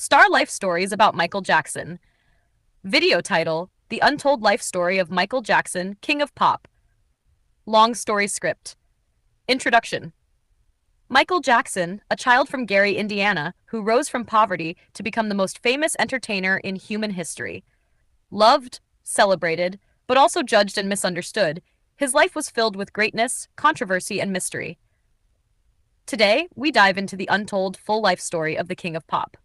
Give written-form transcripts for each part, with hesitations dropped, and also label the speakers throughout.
Speaker 1: Star Life Stories about Michael Jackson. Video title: The Untold Life Story of Michael Jackson, King of Pop. Long story script. Introduction. Michael Jackson, a child from Gary, Indiana, who rose from poverty to become the most famous entertainer in human history. Loved, celebrated, but also judged and misunderstood, his life was filled with greatness, controversy, and mystery. Today, we dive into the untold full life story of the King of Pop.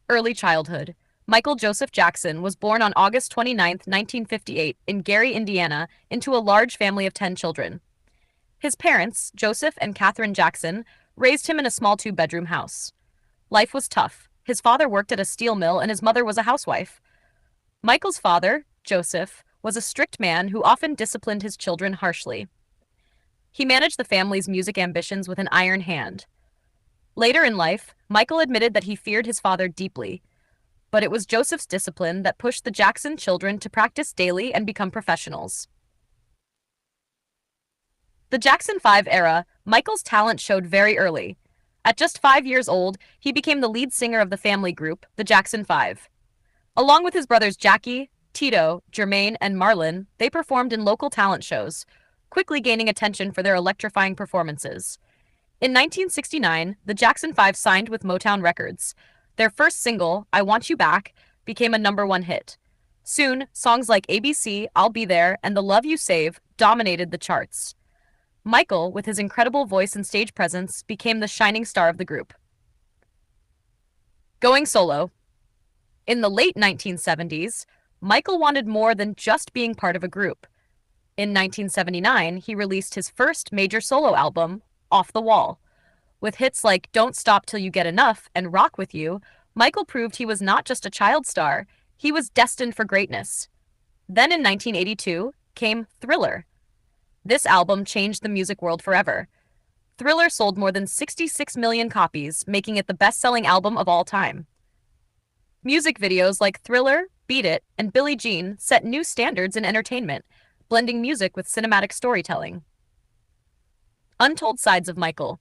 Speaker 1: Early childhood. Michael Joseph Jackson was born on August 29, 1958, in Gary, Indiana, into a large family of 10 children. His parents, Joseph and Catherine Jackson, raised him in a small two-bedroom house. Life was tough. His father worked at a steel mill and his mother was a housewife. Michael's father, Joseph, was a strict man who often disciplined his children harshly. He managed the family's music ambitions with an iron hand. Later in life, Michael admitted that he feared his father deeply, but it was Joseph's discipline that pushed the Jackson children to practice daily and become professionals. The Jackson 5 era, Michael's talent showed very early. At just 5 years old, he became the lead singer of the family group, the Jackson 5. Along with his brothers Jackie, Tito, Jermaine, and Marlon, they performed in local talent shows, quickly gaining attention for their electrifying performances. In 1969, the Jackson 5 signed with Motown Records. Their first single, I Want You Back, became a #1 hit. Soon, songs like ABC, I'll Be There, and The Love You Save dominated the charts. Michael, with his incredible voice and stage presence, became the shining star of the group. Going solo. In the late 1970s, Michael wanted more than just being part of a group. In 1979, he released his first major solo album, Off the Wall. With hits like Don't Stop Till You Get Enough and Rock With You, Michael proved he was not just a child star, he was destined for greatness. Then in 1982 came Thriller. This album changed the music world forever. Thriller sold more than 66 million copies, making it the best-selling album of all time. Music videos like Thriller, Beat It, and Billie Jean set new standards in entertainment, blending music with cinematic storytelling. Untold sides of Michael.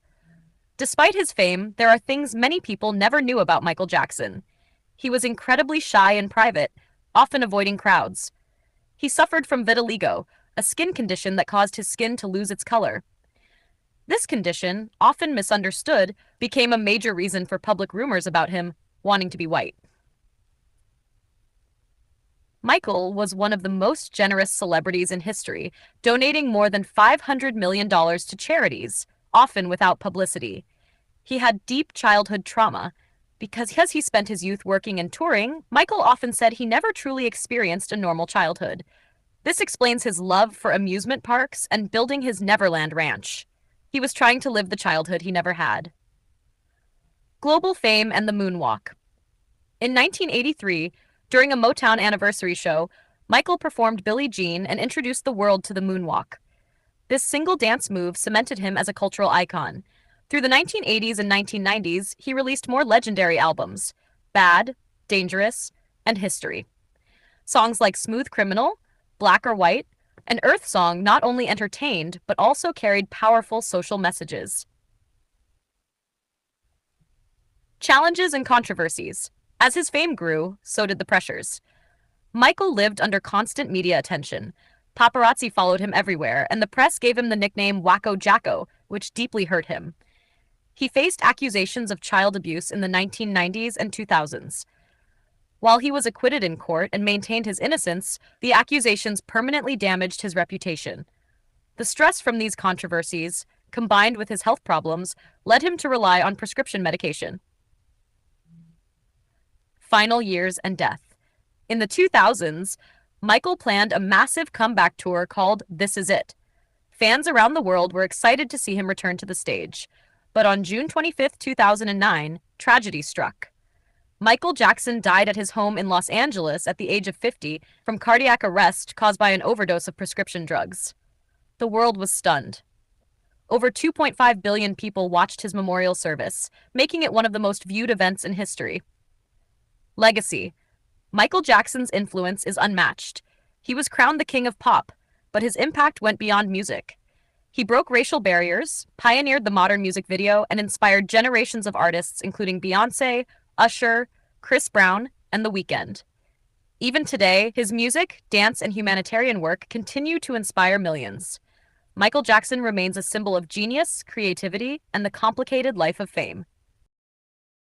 Speaker 1: Despite his fame, there are things many people never knew about Michael Jackson. He was incredibly shy and private, often avoiding crowds. He suffered from vitiligo, a skin condition that caused his skin to lose its color. This condition, often misunderstood, became a major reason for public rumors about him wanting to be white. Michael was one of the most generous celebrities in history, donating more than $500 million to charities, often without publicity. He had deep childhood trauma. Because he spent his youth working and touring, Michael often said he never truly experienced a normal childhood. This explains his love for amusement parks and building his Neverland Ranch. He was trying to live the childhood he never had. Global fame and the moonwalk. In 1983, during a Motown anniversary show, Michael performed Billie Jean and introduced the world to the moonwalk. This single dance move cemented him as a cultural icon. Through the 1980s and 1990s, he released more legendary albums: Bad, Dangerous, and History. Songs like Smooth Criminal, Black or White, and Earth Song not only entertained, but also carried powerful social messages. Challenges and controversies. As his fame grew, so did the pressures. Michael lived under constant media attention. Paparazzi followed him everywhere, and the press gave him the nickname Wacko Jacko, which deeply hurt him. He faced accusations of child abuse in the 1990s and 2000s. While he was acquitted in court and maintained his innocence, the accusations permanently damaged his reputation. The stress from these controversies, combined with his health problems, led him to rely on prescription medication. Final years and death. In the 2000s, Michael planned a massive comeback tour called This Is It. Fans around the world were excited to see him return to the stage. But on June 25, 2009, tragedy struck. Michael Jackson died at his home in Los Angeles at the age of 50 from cardiac arrest caused by an overdose of prescription drugs. The world was stunned. Over 2.5 billion people watched his memorial service, making it one of the most viewed events in history. Legacy. Michael Jackson's influence is unmatched. He was crowned the King of Pop, but his impact went beyond music. He broke racial barriers, pioneered the modern music video, and inspired generations of artists, including Beyoncé, Usher, Chris Brown, and The Weeknd. Even today, his music, dance, and humanitarian work continue to inspire millions. Michael Jackson remains a symbol of genius, creativity, and the complicated life of fame.